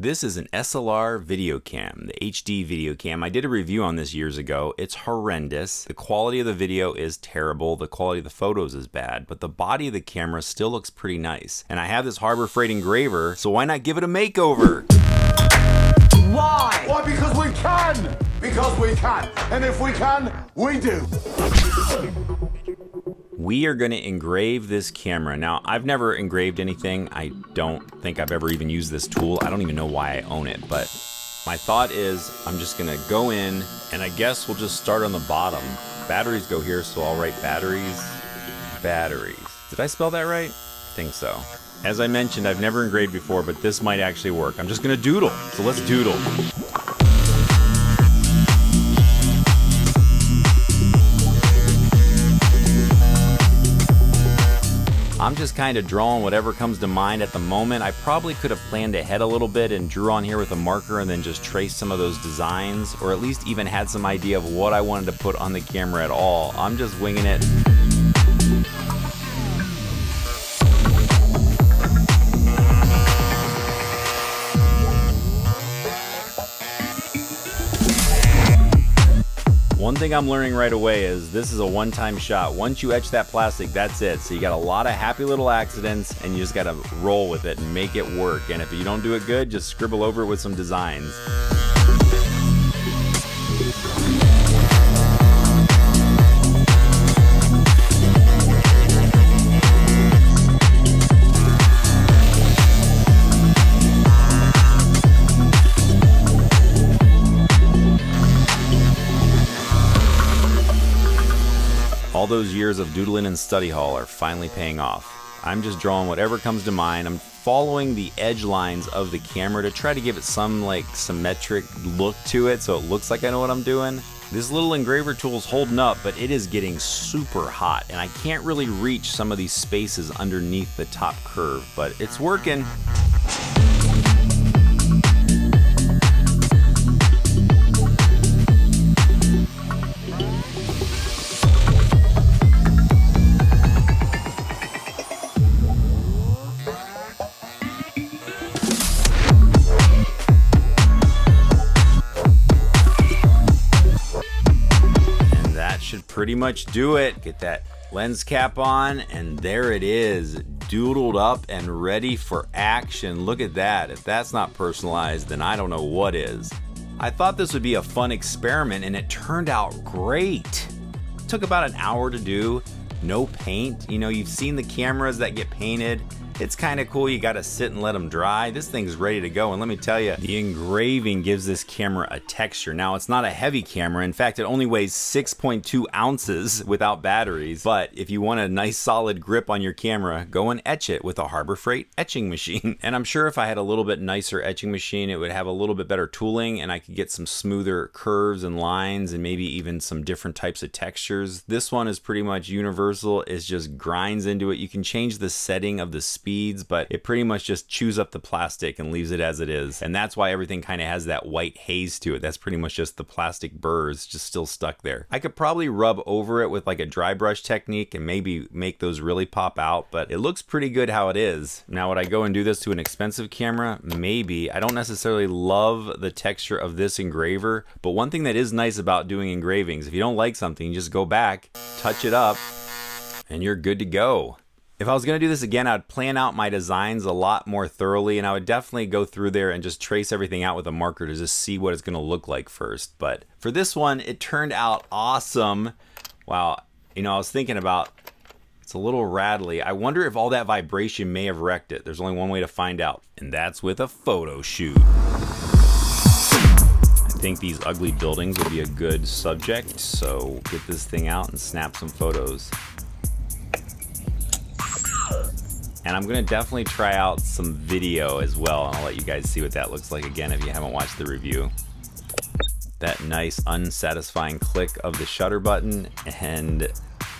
This is an SLR video cam, the HD video cam. I did a review on this years ago. It's horrendous. The quality of the video is terrible. The quality of the photos is bad, but the body of the camera still looks pretty nice. And I have this Harbor Freight engraver, so why not give it a makeover? Why? Why? Because we can! Because we can! And if we can, we do! We are going to engrave this camera. Now, I've never engraved anything. I don't think I've ever even used this tool. I don't even know why I own it, but my thought is I'm just going to go in, and I guess we'll just start on the bottom. Batteries go here, so I'll write batteries. Did I spell that right? I think so. As I mentioned, I've never engraved before, but this might actually work. I'm just going to doodle, so let's doodle. I'm just kind of drawing whatever comes to mind at the moment. I probably could have planned ahead a little bit and drew on here with a marker and then just traced some of those designs, or at least even had some idea of what I wanted to put on the camera at all. I'm just winging it. One thing I'm learning right away is this is a one-time shot. Once you etch that plastic, that's it. So you got a lot of happy little accidents and you just gotta roll with it and make it work. And if you don't do it good, just scribble over it with some designs. All those years of doodling in study hall are finally paying off. I'm just drawing whatever comes to mind. I'm following the edge lines of the camera to try to give it some like symmetric look to it so it looks like I know what I'm doing. This little engraver tool is holding up, but it is getting super hot and I can't really reach some of these spaces underneath the top curve, but it's working. Should pretty much do it. Get that lens cap on and there it is, doodled up and ready for action. Look at that. If that's not personalized, then I don't know what is. I thought this would be a fun experiment and it turned out great. It took about an hour to do, no paint. You know, you've seen the cameras that get painted. It's kind of cool. You got to sit and let them dry. This thing's ready to go. And let me tell you, the engraving gives this camera a texture. Now, it's not a heavy camera. In fact, it only weighs 6.2 ounces without batteries. But if you want a nice solid grip on your camera, go and etch it with a Harbor Freight etching machine. And I'm sure if I had a little bit nicer etching machine, it would have a little bit better tooling and I could get some smoother curves and lines and maybe even some different types of textures. This one is pretty much universal. It just grinds into it. You can change the setting of the speed, but it pretty much just chews up the plastic and leaves it as it is. And that's why everything kind of has that white haze to it. That's pretty much just the plastic burrs just still stuck there. I could probably rub over it with like a dry brush technique and maybe make those really pop out, but it looks pretty good how it is. Now, would I go and do this to an expensive camera? Maybe. I don't necessarily love the texture of this engraver, but one thing that is nice about doing engravings, if you don't like something, you just go back, touch it up, and you're good to go. If I was going to do this again, I'd plan out my designs a lot more thoroughly and I would definitely go through there and just trace everything out with a marker to just see what it's going to look like first. But for this one, it turned out awesome. Wow. You know, I was thinking about, it's a little rattly. I wonder if all that vibration may have wrecked it. There's only one way to find out, and that's with a photo shoot. I think these ugly buildings would be a good subject, so get this thing out and snap some photos. And I'm gonna definitely try out some video as well, and I'll let you guys see what that looks like again if you haven't watched the review. That nice unsatisfying click of the shutter button, and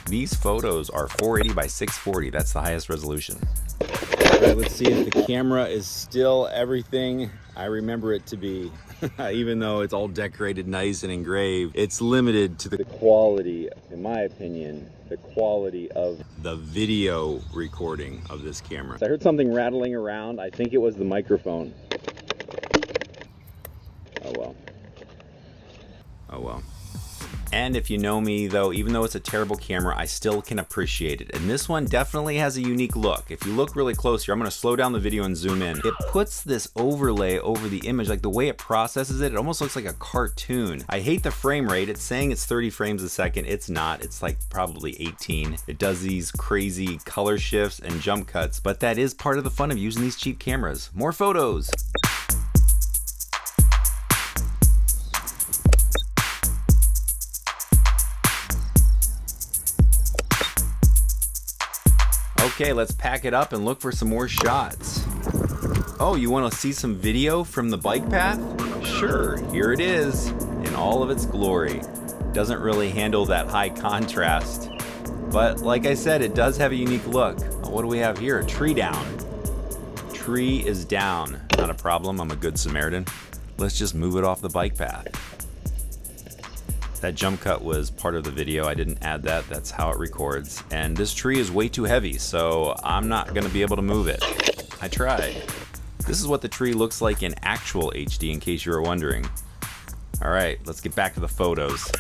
these photos are 480 by 640. That's the highest resolution. All right, let's see if the camera is still everything I remember it to be. Even though it's all decorated nice and engraved, it's limited to the quality, in my opinion, the quality of the video recording of this camera. I heard something rattling around. I think it was the microphone. Oh well. And if you know me though, even though it's a terrible camera, I still can appreciate it. And this one definitely has a unique look. If you look really close here, I'm gonna slow down the video and zoom in. It puts this overlay over the image, like the way it processes it, it almost looks like a cartoon. I hate the frame rate. It's saying it's 30 frames a second. It's not, it's like probably 18. It does these crazy color shifts and jump cuts, but that is part of the fun of using these cheap cameras. More photos. Okay, let's pack it up and look for some more shots. Oh, you want to see some video from the bike path? Sure, here it is in all of its glory. Doesn't really handle that high contrast, but like I said, it does have a unique look. What do we have here? A tree down. Tree is down. Not a problem, I'm a good Samaritan. Let's just move it off the bike path. That jump cut was part of the video. I didn't add that. That's how it records. And this tree is way too heavy, so I'm not gonna be able to move it. I tried. This is what the tree looks like in actual HD, in case you were wondering. All right, let's get back to the photos.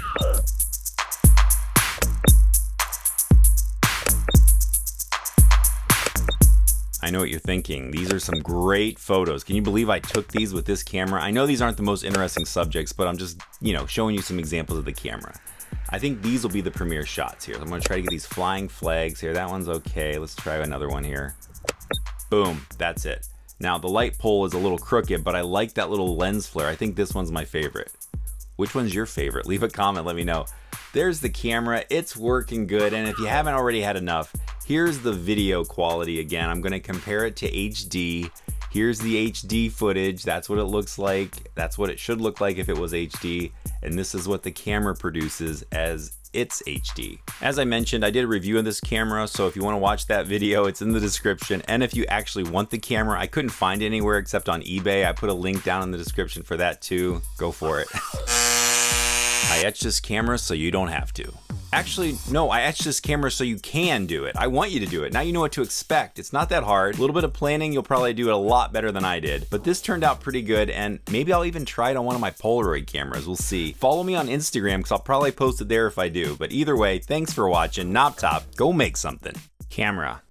I know what you're thinking. These are some great photos. Can you believe I took these with this camera? I know these aren't the most interesting subjects, but I'm just, showing you some examples of the camera. I think these will be the premier shots here. I'm gonna try to get these flying flags here. That one's okay. Let's try another one here. Boom, that's it. Now the light pole is a little crooked, but I like that little lens flare. I think this one's my favorite. Which one's your favorite? Leave a comment, let me know. There's the camera, it's working good, and if you haven't already had enough, here's the video quality again. I'm gonna compare it to HD. Here's the HD footage, that's what it looks like. That's what it should look like if it was HD, and this is what the camera produces as its HD. As I mentioned, I did a review of this camera, so if you wanna watch that video, it's in the description, and if you actually want the camera, I couldn't find it anywhere except on eBay. I put a link down in the description for that too. Go for it. I etched this camera so you don't have to. Actually, no, I etched this camera so you can do it. I want you to do it. Now you know what to expect. It's not that hard. A little bit of planning, you'll probably do it a lot better than I did. But this turned out pretty good, and maybe I'll even try it on one of my Polaroid cameras. We'll see. Follow me on Instagram, because I'll probably post it there if I do. But either way, thanks for watching. Knoptop, go make something. Camera.